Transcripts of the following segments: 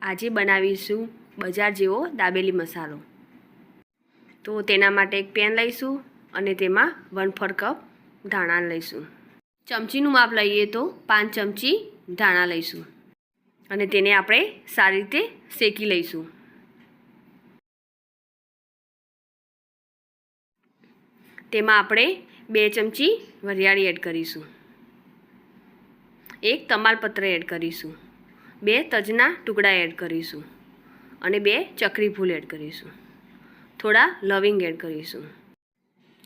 આજે બનાવીશું બજાર જેવો દાબેલી મસાલો। તો તેના માટે એક પેન લઈશું અને તેમાં 1/4 કપ ધાણા લઈશું। ચમચીનું માપ લઈએ તો 5 ચમચી ધાણા લઈશું અને તેને આપણે સારી રીતે શેકી લઈશું। તેમાં આપણે 2 ચમચી વરિયાળી એડ કરીશું, 1 તમાલપત્ર એડ કરીશું, 2 તજના ટુકડા એડ કરીશું અને 2 ચક્રી ફૂલ એડ કરીશું, થોડા લવિંગ એડ કરીશું,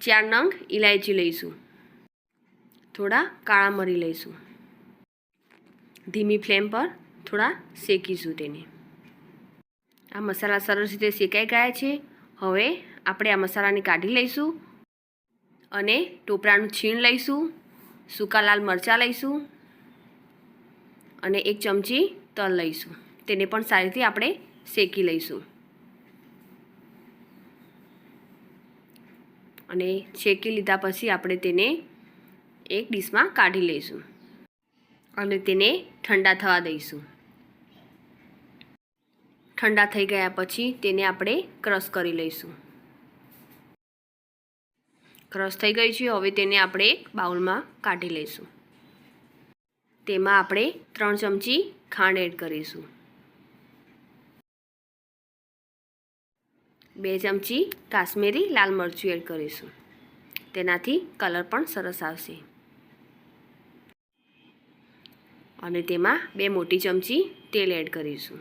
4 નંગ ઇલાયચી લઈશું, થોડા કાળા મરી લઈશું। ધીમી ફ્લેમ પર થોડા શેકીશું તેને। આ મસાલા સરસ રીતે શેકાઈ ગયા છે। હવે આપણે આ મસાલાને કાઢી લઈશું અને ટોપરાનું છીણ લઈશું, સૂકા લાલ મરચાં લઈશું અને 1 ચમચી તલ લઈશું। તેને પણ સારી રીતે આપણે શેકી લઈશું અને શેકી લીધા પછી આપણે તેને એક ડીશમાં કાઢી લઈશું અને તેને ઠંડા થવા દઈશું। ઠંડા થઈ ગયા પછી તેને આપણે ક્રશ કરી લઈશું। ક્રશ થઈ ગઈ છે। હવે તેને આપણે એક બાઉલમાં કાઢી લઈશું। તેમાં આપણે 3 ચમચી ખાંડ એડ કરીશું, 2 ચમચી કાશ્મીરી લાલ મરચું એડ કરીશું, તેનાથી કલર પણ સરસ આવશે અને તેમાં 2 મોટી ચમચી તેલ એડ કરીશું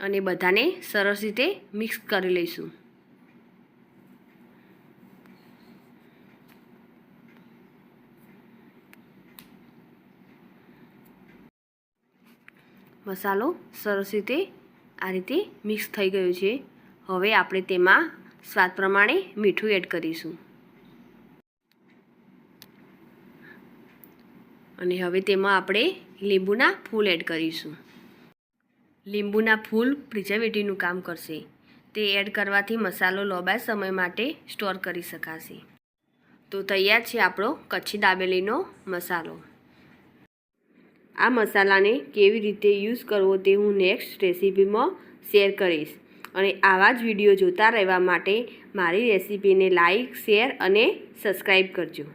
અને બધાને સરસ રીતે મિક્સ કરી લઈશું। મસાલો સરસ રીતે આ રીતે મિક્સ થઈ ગયો છે। હવે આપણે તેમાં સ્વાદ પ્રમાણે મીઠું એડ કરીશું અને હવે તેમાં આપણે લીંબુના ફૂલ એડ કરીશું। લીંબુના ફૂલ પ્રિઝર્વેટિવનું કામ કરશે। તે એડ કરવાથી મસાલો લાંબા સમય માટે સ્ટોર કરી શકાશે। તો તૈયાર છે આપણો કચ્છી દાબેલીનો મસાલો। આ મસાલાને કેવી રીતે યુઝ કરવો તે હું નેક્સ્ટ રેસીપીમાં શેર કરીશ અને આવા જ વિડીયો જોતા રહેવા માટે મારી રેસીપીને લાઈક, શેર અને સબસ્ક્રાઈબ કરજો।